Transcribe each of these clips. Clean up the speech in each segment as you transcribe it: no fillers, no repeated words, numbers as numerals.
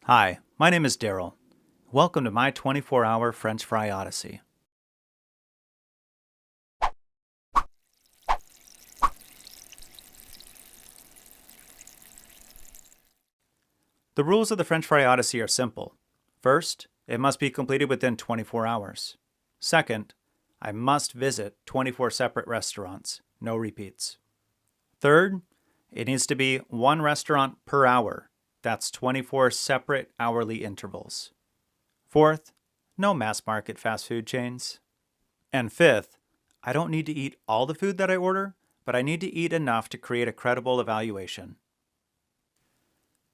Hi, my name is Daryl. Welcome to my 24-hour French fry Odyssey. The rules of the French fry Odyssey are simple. First, it must be completed within 24 hours. Second, I must visit 24 separate restaurants, no repeats. Third, it needs to be one restaurant per hour. That's 24 separate hourly intervals. Fourth, no mass market fast food chains. And fifth, I don't need to eat all the food that I order, but I need to eat enough to create a credible evaluation.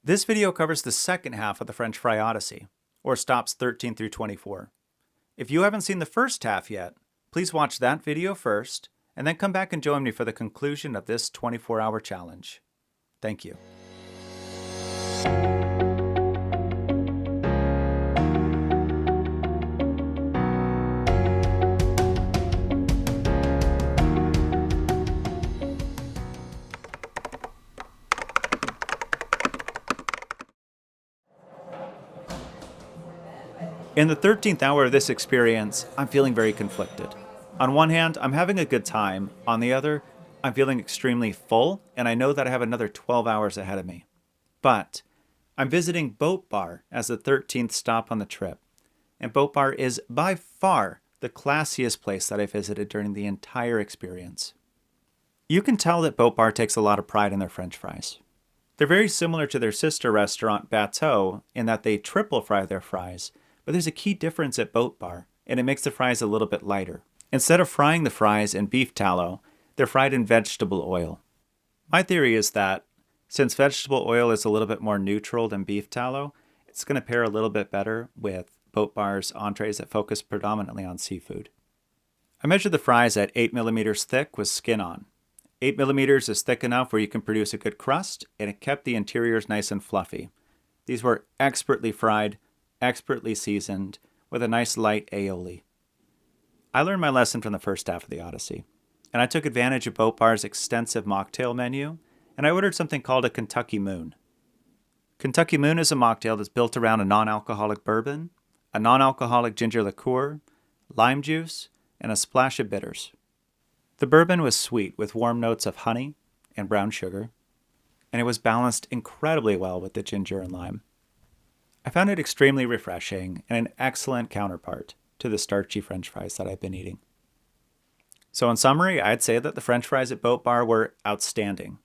This video covers the second half of the French fry Odyssey, or stops 13 through 24. If you haven't seen the first half yet, please watch that video first, and then come back and join me for the conclusion of this 24-hour challenge. Thank you. In the 13th hour of this experience, I'm feeling very conflicted. On one hand, I'm having a good time. On the other, I'm feeling extremely full, and I know that I have another 12 hours ahead of me. But I'm visiting Boat Bar as the 13th stop on the trip. And Boat Bar is by far the classiest place that I visited during the entire experience. You can tell that Boat Bar takes a lot of pride in their French fries. They're very similar to their sister restaurant, Bateau, in that they triple fry their fries. But there's a key difference at Boat Bar, and it makes the fries a little bit lighter. Instead of frying the fries in beef tallow, they're fried in vegetable oil. My theory is that since vegetable oil is a little bit more neutral than beef tallow, it's going to pair a little bit better with Boat Bar's entrees that focus predominantly on seafood. I measured the fries at 8 millimeters thick with skin on. 8 millimeters is thick enough where you can produce a good crust, and it kept the interiors nice and fluffy. These were expertly fried, expertly seasoned, with a nice light aioli. I learned my lesson from the first half of the Odyssey, and I took advantage of Boat Bar's extensive mocktail menu, and I ordered something called a Kentucky Moon. Kentucky Moon is a mocktail that's built around a non-alcoholic bourbon, a non-alcoholic ginger liqueur, lime juice, and a splash of bitters. The bourbon was sweet with warm notes of honey and brown sugar, and it was balanced incredibly well with the ginger and lime. I found it extremely refreshing and an excellent counterpart to the starchy French fries that I've been eating. So in summary, I'd say that the French fries at Boat Bar were outstanding.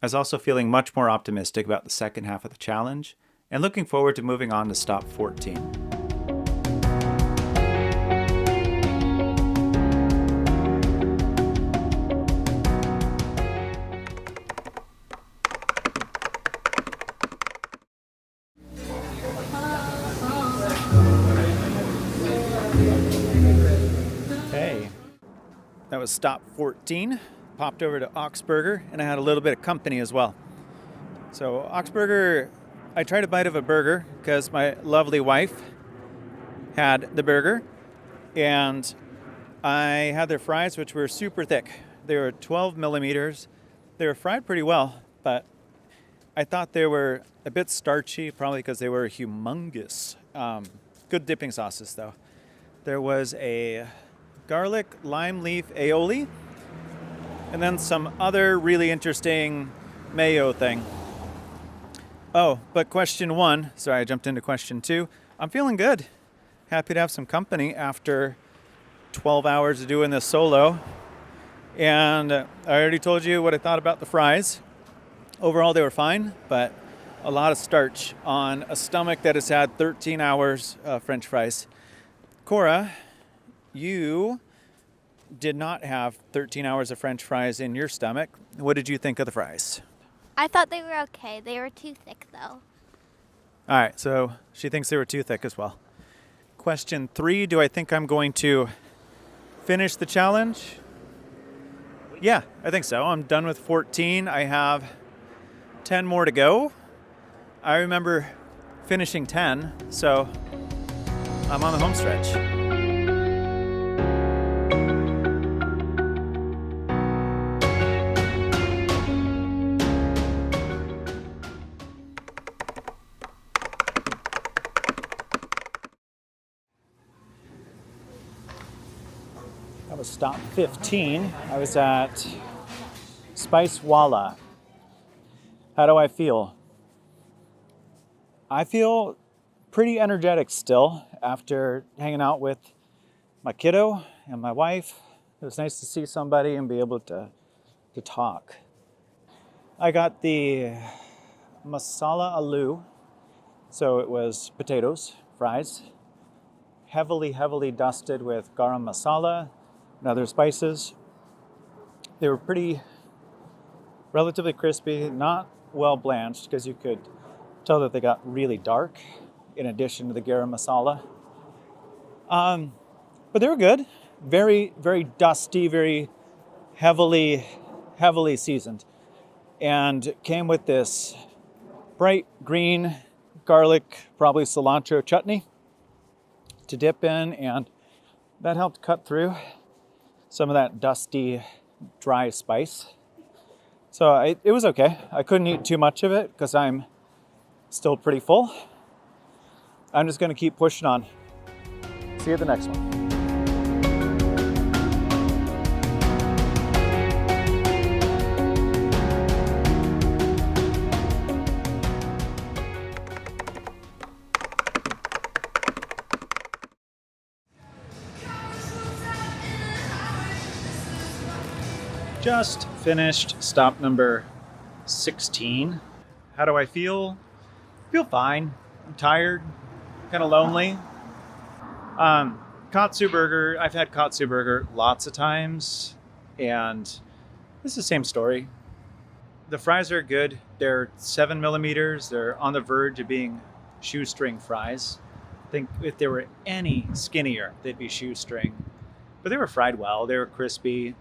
I was also feeling much more optimistic about the second half of the challenge and looking forward to moving on to stop 14. That was stop 14. Popped over to Oxburger, and I had a little bit of company as well. So Oxburger, I tried a bite of a burger because my lovely wife had the burger, and I had their fries, which were super thick. They were 12 millimeters. They were fried pretty well, but I thought they were a bit starchy, probably because they were humongous. Good dipping sauces, though. There was a garlic lime leaf aioli, and then some other really interesting mayo thing. Oh, but question one, sorry, I jumped into question two. I'm feeling good. Happy to have some company after 12 hours of doing this solo. And I already told you what I thought about the fries. Overall, they were fine, but a lot of starch on a stomach that has had 13 hours of French fries. Cora, you did not have 13 hours of French fries in your stomach. What did you think of the fries? I thought they were okay. They were too thick, though. All right, so she thinks they were too thick as well. Question 3, do I think I'm going to finish the challenge? Yeah, I think so. I'm done with 14. I have 10 more to go. I remember finishing 10, so I'm on the home stretch. was stop 15. I was at Spice Waala. How do I feel? I feel pretty energetic still after hanging out with my kiddo and my wife. It was nice to see somebody and be able to talk. I got the masala aloo, so it was potatoes, fries, heavily dusted with garam masala and other spices. They were relatively crispy, not well blanched because you could tell that they got really dark in addition to the garam masala. But they were good. Very dusty, very heavily seasoned. And came with this bright green garlic, probably cilantro chutney to dip in, and that helped cut through some of that dusty, dry spice. So it was okay. I couldn't eat too much of it because I'm still pretty full. I'm just gonna keep pushing on. See you at the next one. Just finished stop number 16. How do I feel? Feel fine. I'm tired, kind of lonely. Katsu burger, I've had Katsu burger lots of times, and it's the same story. The fries are good. They're 7 millimeters. They're on the verge of being shoestring fries. I think if they were any skinnier, they'd be shoestring. But they were fried well. They were crispy,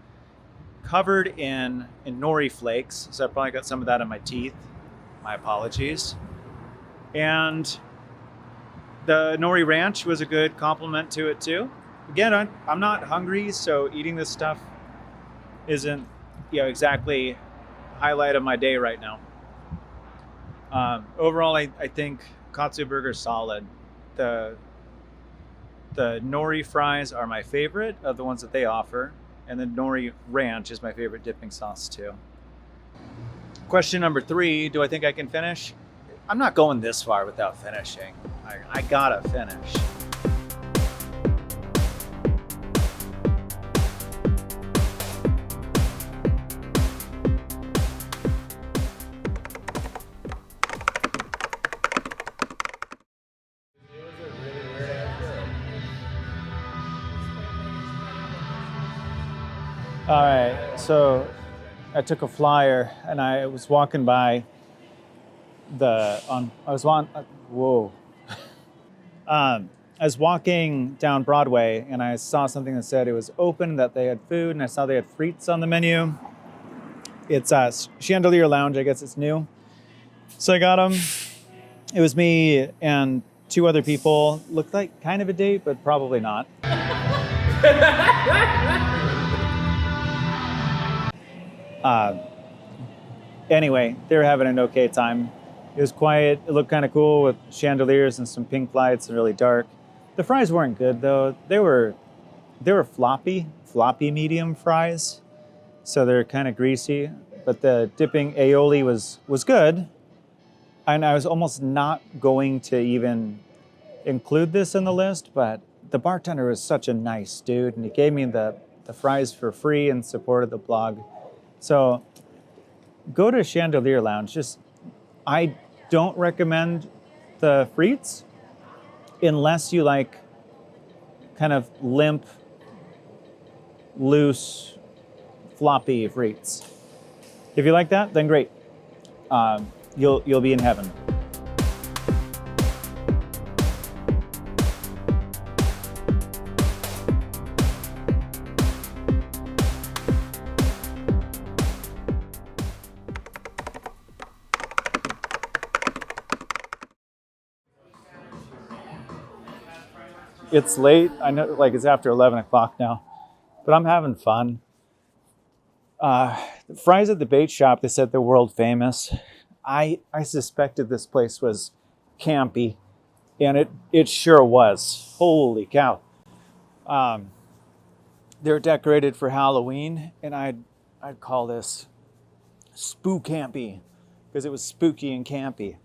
covered in nori flakes. So I probably got some of that in my teeth. My apologies. And the nori ranch was a good compliment to it too. Again, I'm not hungry, so eating this stuff isn't, exactly highlight of my day right now. Overall, I think Katsu burger's solid. The nori fries are my favorite of the ones that they offer, and the nori ranch is my favorite dipping sauce too. Question number 3, do I think I can finish? I'm not going this far without finishing. I gotta finish. All right, so I took a flyer and I was walking by I was walking down Broadway and I saw something that said it was open, that they had food, and I saw they had frites on the menu. It's Chandelier Lounge, I guess it's new. So I got them. It was me and 2 other people. Looked like kind of a date, but probably not. Anyway, they were having an okay time. It was quiet. It looked kind of cool with chandeliers and some pink lights and really dark. The fries weren't good though. They were floppy medium fries. So they're kind of greasy, but the dipping aioli was good. And I was almost not going to even include this in the list, but the bartender was such a nice dude and he gave me the fries for free and supported the blog. So go to Chandelier Lounge. I don't recommend the frites unless you like kind of limp, loose, floppy frites. If you like that, then great. You'll be in heaven. It's late. I know, like it's after 11 o'clock now, but I'm having fun. Fries at the bait shop, they said they're world famous. I suspected this place was campy, and it sure was. Holy cow. They're decorated for Halloween, and I'd call this spook-campy because it was spooky and campy.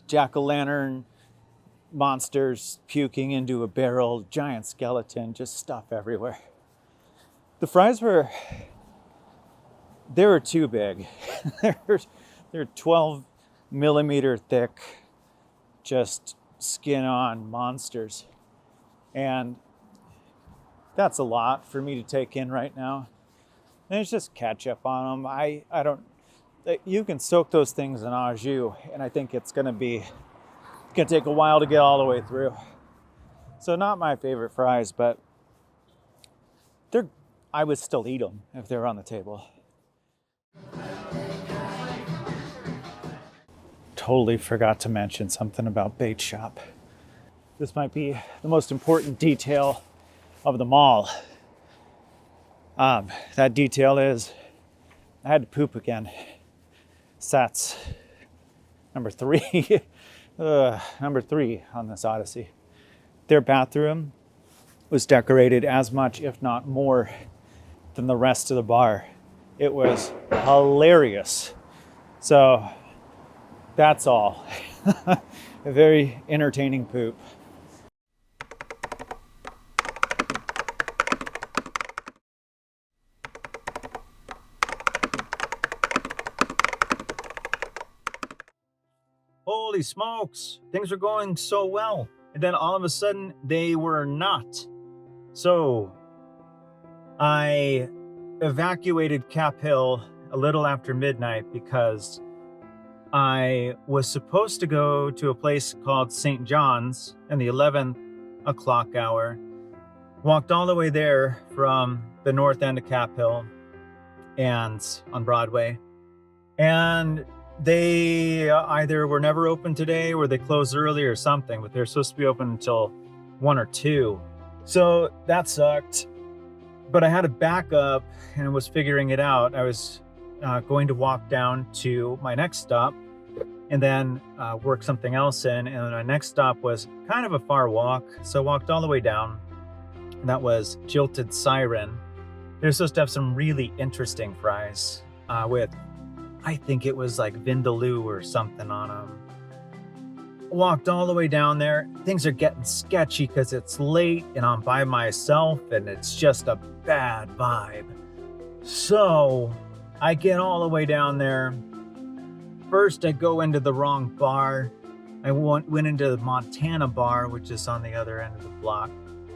Jack-o'-lantern, monsters puking into a barrel, giant skeleton, just stuff everywhere. The fries were too big. they're 12 millimeter thick, just skin on monsters. And that's a lot for me to take in right now. There's just ketchup on them. I don't, you can soak those things in au jus, and I think it's gonna take a while to get all the way through. So not my favorite fries, but I would still eat them if they were on the table. Totally forgot to mention something about bait shop. This might be the most important detail of them all. That detail is I had to poop again. That's number 3. Number 3 on this Odyssey. Their bathroom was decorated as much, if not more, than the rest of the bar. It was hilarious. So that's all. A very entertaining poop. Holy smokes, things are going so well. And then all of a sudden, they were not. So I evacuated Cap Hill a little after midnight because I was supposed to go to a place called St. John's in the 11 o'clock hour. Walked all the way there from the north end of Cap Hill and on Broadway. And they either were never open today or they closed early or something, but they're supposed to be open until 1 or 2. So that sucked. But I had a backup and was figuring it out. I was going to walk down to my next stop and then work something else in. And my next stop was kind of a far walk. So I walked all the way down. And that was Jilted Siren. They're supposed to have some really interesting fries with, I think it was like vindaloo or something on them. Walked all the way down there. Things are getting sketchy because it's late and I'm by myself and it's just a bad vibe. So I get all the way down there. First, I go into the wrong bar. I went into the Montana bar, which is on the other end of the block.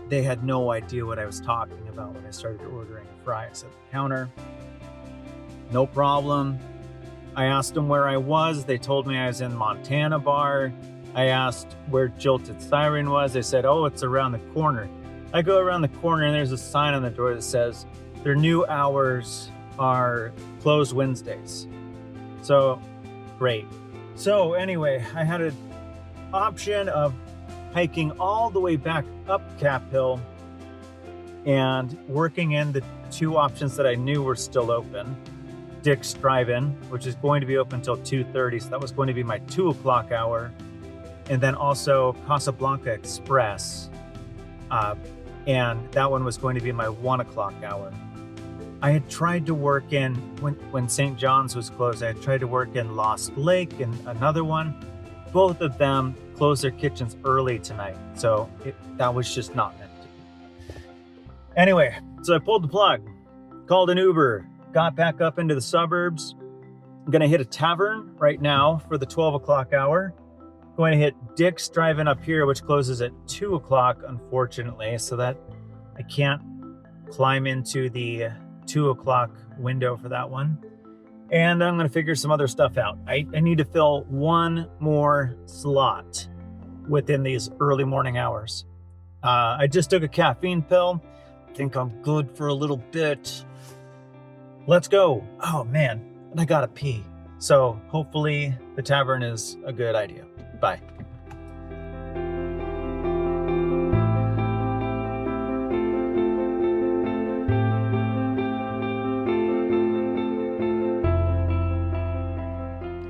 They had no idea what I was talking about when I started ordering fries at the counter. No problem. I asked them where I was. They told me I was in Montana bar. I asked where Jilted Siren was. They said, oh, it's around the corner. I go around the corner and there's a sign on the door that says their new hours are closed Wednesdays. So, great. So anyway, I had an option of hiking all the way back up Cap Hill and working in the 2 options that I knew were still open. Dick's Drive-In, which is going to be open until 2:30, so that was going to be my 2 o'clock hour. And then also Casablanca Express, and that one was going to be my 1 o'clock hour. I had tried to work in, when St. John's was closed, I had tried to work in Lost Lake and another one. Both of them closed their kitchens early tonight, so that was just not meant to be. Anyway, so I pulled the plug, called an Uber, got back up into the suburbs. I'm gonna hit a tavern right now for the 12 o'clock hour. Going to hit Dick's Drive-In up here, which closes at 2 o'clock, unfortunately, so that I can't climb into the 2 o'clock window for that one. And I'm going to figure some other stuff out. I need to fill one more slot within these early morning hours. I just took a caffeine pill. I think I'm good for a little bit. Let's go. Oh, man, and I gotta pee. So hopefully the tavern is a good idea. Bye.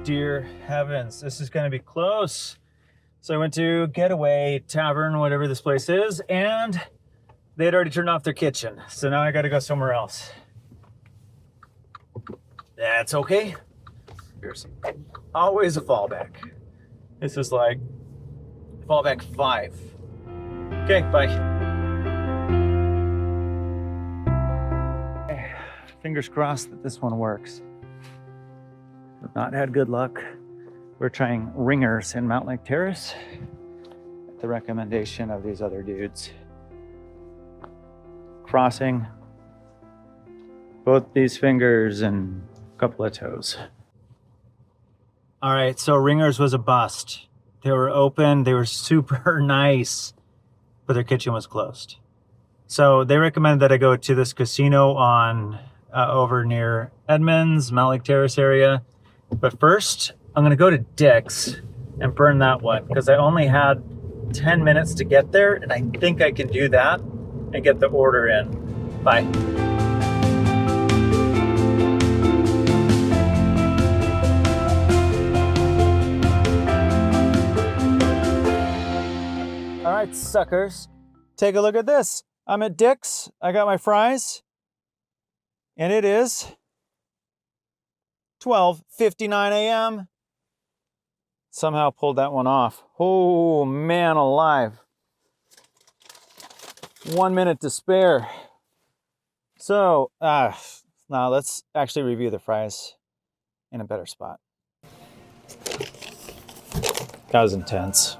Dear heavens, this is going to be close. So I went to Getaway Tavern, whatever this place is, and they had already turned off their kitchen. So now I got to go somewhere else. That's okay. There's always a fallback. This is like fallback 5. Okay, bye. Fingers crossed that this one works. We've not had good luck. We're trying ringers in Mount Lake Terrace at the recommendation of these other dudes. Crossing both these fingers and a couple of toes. All right, so ringers was a bust. They were open, they were super nice, but their kitchen was closed. So they recommended that I go to this casino on over near Edmonds, Mount Lake Terrace area. But first, I'm gonna go to Dick's and burn that one because I only had 10 minutes to get there, and I think I can do that and get the order in. Bye. All right, suckers, take a look at this. I'm at Dick's, I got my fries, and it is 12:59 a.m. Somehow pulled that one off. Oh, man alive. 1 minute to spare. So, now let's actually review the fries in a better spot. That was intense.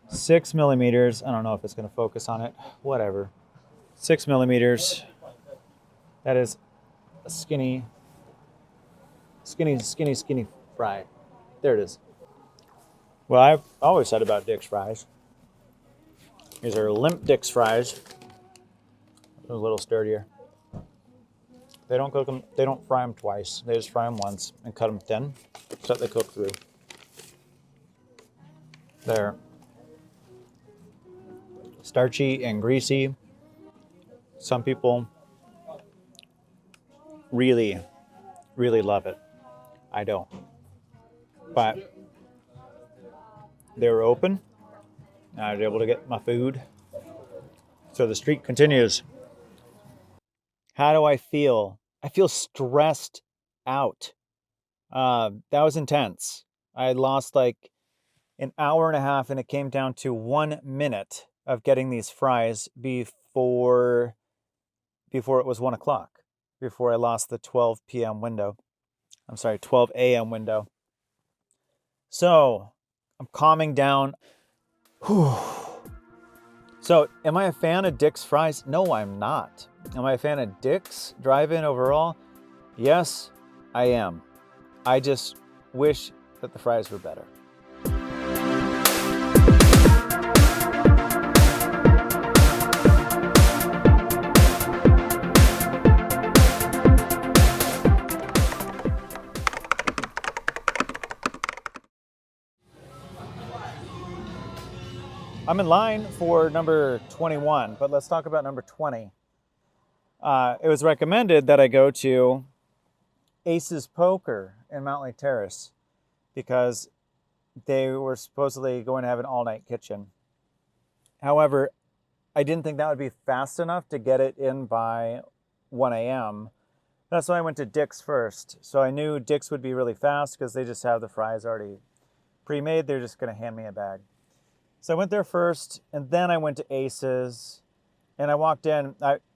Six millimeters. I don't know if it's going to focus on it. Whatever. 6 millimeters. That is a skinny fry. There it is. Well, I've always said about Dick's fries. These are limp Dick's fries. They're a little sturdier. They don't cook them. They don't fry them twice. They just fry them once and cut them thin so that they cook through. They're starchy and greasy. Some people really, really love it. I don't. But they were open. I was able to get my food. So the streak continues. How do I feel? I feel stressed out. That was intense. I lost like an hour and a half, and it came down to 1 minute of getting these fries before it was 1 o'clock, before I lost the 12 p.m. window. I'm sorry, 12 a.m. window. So I'm calming down. Whew. So am I a fan of Dick's fries? No, I'm not. Am I a fan of Dick's drive-in overall? Yes, I am. I just wish that the fries were better. I'm in line for number 21, but let's talk about number 20. It was recommended that I go to Ace's Poker in Mount Lake Terrace because they were supposedly going to have an all-night kitchen. However, I didn't think that would be fast enough to get it in by 1 a.m. That's why I went to Dick's first. So I knew Dick's would be really fast because they just have the fries already pre-made. They're just going to hand me a bag. So I went there first, and then I went to Ace's, and I walked in.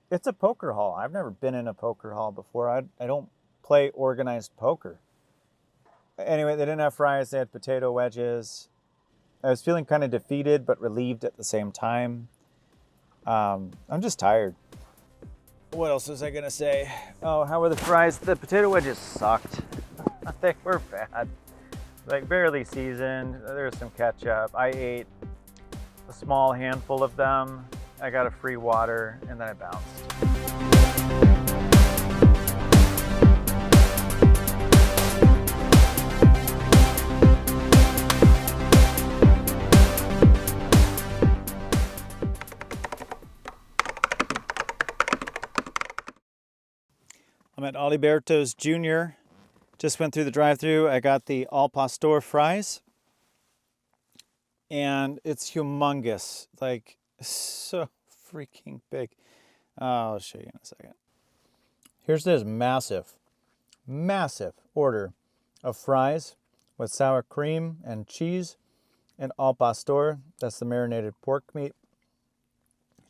It's a poker hall. I've never been in a poker hall before. I don't play organized poker. Anyway, they didn't have fries. They had potato wedges. I was feeling kind of defeated, but relieved at the same time. I'm just tired. What else was I going to say? Oh, how were the fries? The potato wedges sucked. They were bad. Like barely seasoned. There was some ketchup. I ate a small handful of them. I got a free water, and then I bounced. I'm at Aliberto's Jr. Just went through the drive-thru. I got the al pastor fries, and it's humongous, like so freaking big. I'll show you in a second. Here's this massive order of fries with sour cream and cheese and al pastor. That's the marinated pork meat.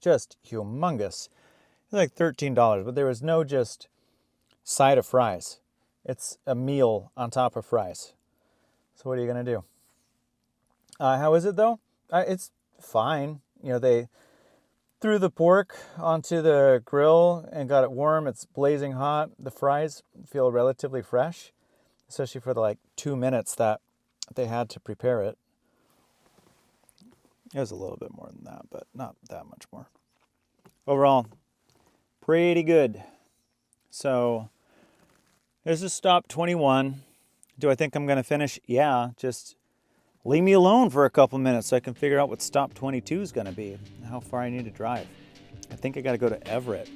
Just humongous. It's like $13, but there was no just side of fries. It's a meal on top of fries. So what are you gonna do? How is it though? It's fine. You know, they threw the pork onto the grill and got it warm. It's blazing hot. The fries feel relatively fresh, especially for the like 2 minutes that they had to prepare it. It was a little bit more than that, but not that much more. Overall, pretty good. So this is stop 21. Do I think I'm going to finish? Yeah, just leave me alone for a couple minutes so I can figure out what stop 22 is going to be and how far I need to drive. I think I got to go to Everett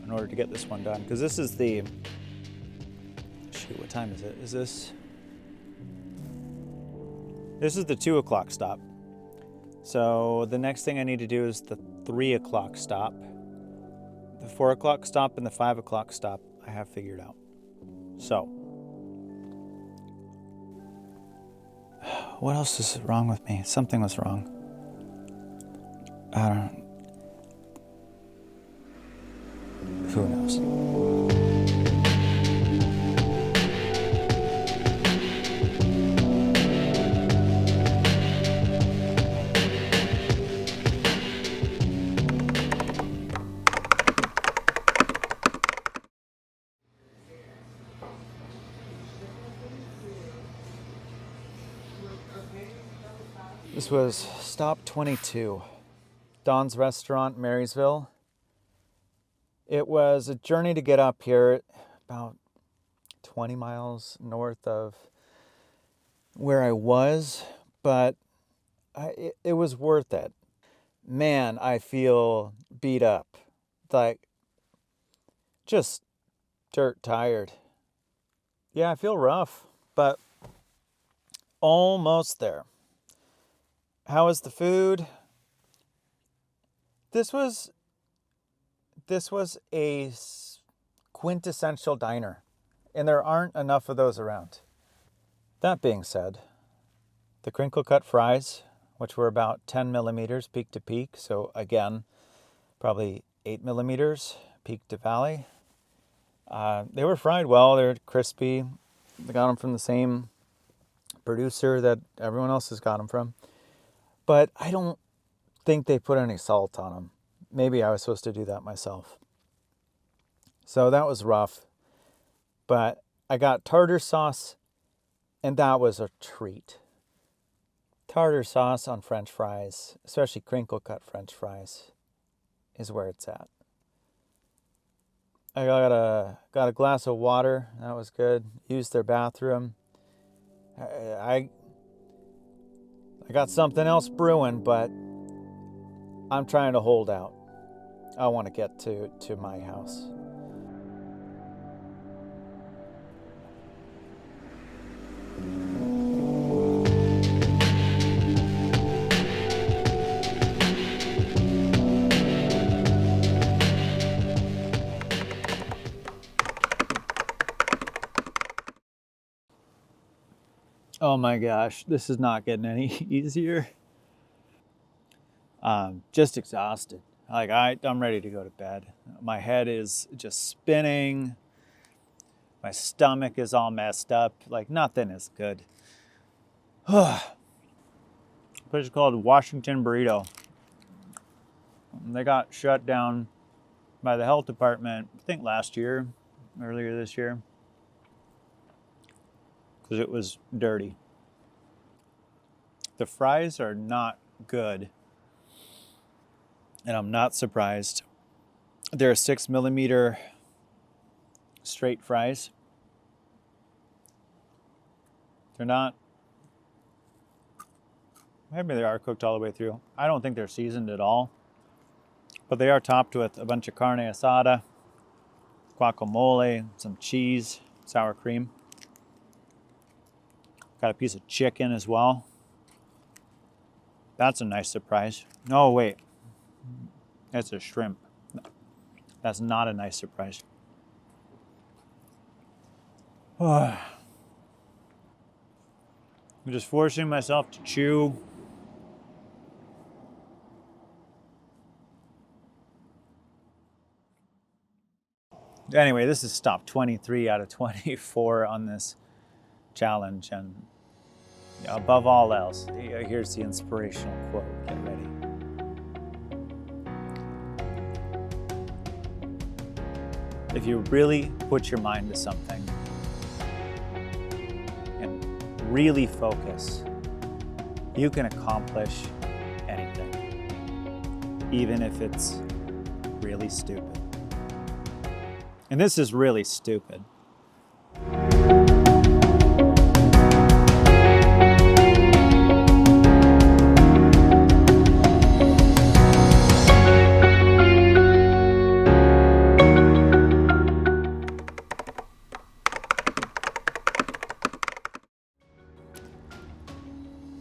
in order to get this one done, because this is the, shoot, what time is it? Is this is the 2 o'clock stop. So the next thing I need to do is the 3 o'clock stop. The 4 o'clock stop and the 5 o'clock stop I have figured out. So, what else is wrong with me? Something was wrong. I don't know. Who knows? This was stop 22, Don's Restaurant, Marysville. It was a journey to get up here, about 20 miles north of where I was, but it was worth it. Man, I feel beat up, like just dirt tired. Yeah, I feel rough, but almost there. How was the food? This was a quintessential diner, and there aren't enough of those around. That being said, the crinkle cut fries, which were about 10 millimeters peak to peak, so again, probably 8 millimeters peak to valley. They were fried well. They're crispy. They got them from the same producer that everyone else has got them from. But I don't think they put any salt on them. Maybe I was supposed to do that myself. So that was rough. But I got tartar sauce, and that was a treat. Tartar sauce on French fries, especially crinkle cut French fries, is where it's at. I got a glass of water. That was good. Used their bathroom. I got something else brewing, but I'm trying to hold out. I want to get to my house. Oh my gosh, this is not getting any easier. Just exhausted. Like I'm ready to go to bed. My head is just spinning. My stomach is all messed up. Like nothing is good. Place called Washington Burrito. They got shut down by the health department, I think earlier this year, because it was dirty. The fries are not good, and I'm not surprised. They're 6 millimeter straight fries. They're not, maybe they are cooked all the way through. I don't think they're seasoned at all, but they are topped with a bunch of carne asada, guacamole, some cheese, sour cream. Got a piece of chicken as well. That's a nice surprise. No, wait. That's a shrimp. That's not a nice surprise. I'm just forcing myself to chew. Anyway, this is stop 23 out of 24 on this challenge. And above all else, here's the inspirational quote. Get ready. If you really put your mind to something and really focus, you can accomplish anything, even if it's really stupid. And this is really stupid.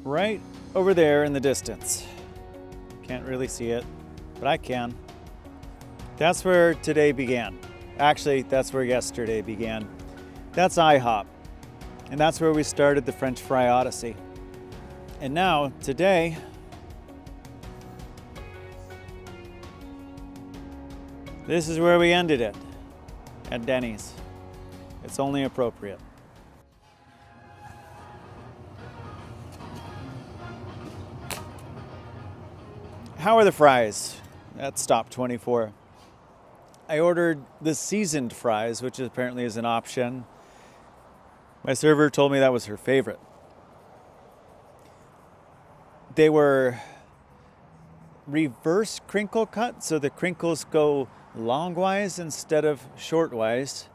Right over there in the distance. Can't really see it, but I can. That's where today began. Actually, that's where yesterday began. That's IHOP. And that's where we started the French Fry Odyssey. And now, today, this is where we ended it. At Denny's. It's only appropriate. How are the fries? That's stop 24. I ordered the seasoned fries, which apparently is an option. My server told me that was her favorite. They were reverse crinkle cut, so the crinkles go longwise instead of shortwise.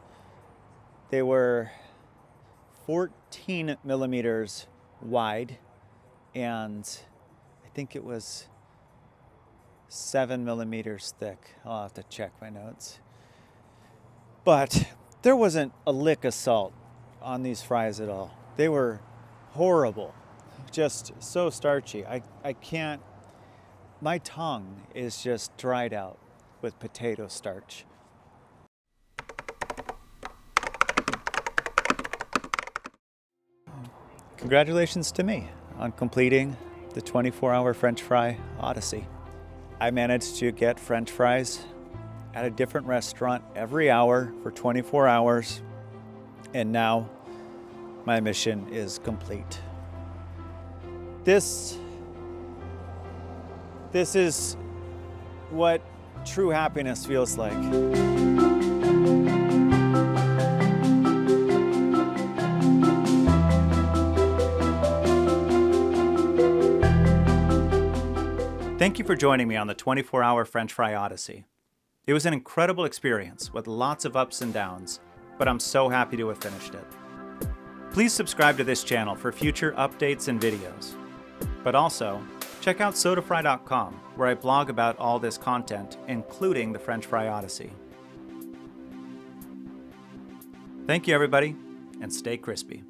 They were 14 millimeters wide, and I think it was 7 millimeters thick. I'll have to check my notes. But there wasn't a lick of salt on these fries at all. They were horrible. Just so starchy. I can't, my tongue is just dried out with potato starch. Congratulations to me on completing the 24-hour French Fry Odyssey. I managed to get French fries at a different restaurant every hour for 24 hours, and now my mission is complete. This is what true happiness feels like. Thank you for joining me on the 24-hour French Fry Odyssey. It was an incredible experience with lots of ups and downs, but I'm so happy to have finished it. Please subscribe to this channel for future updates and videos. But also, check out Sodafry.com, where I blog about all this content, including the French Fry Odyssey. Thank you, everybody, and stay crispy.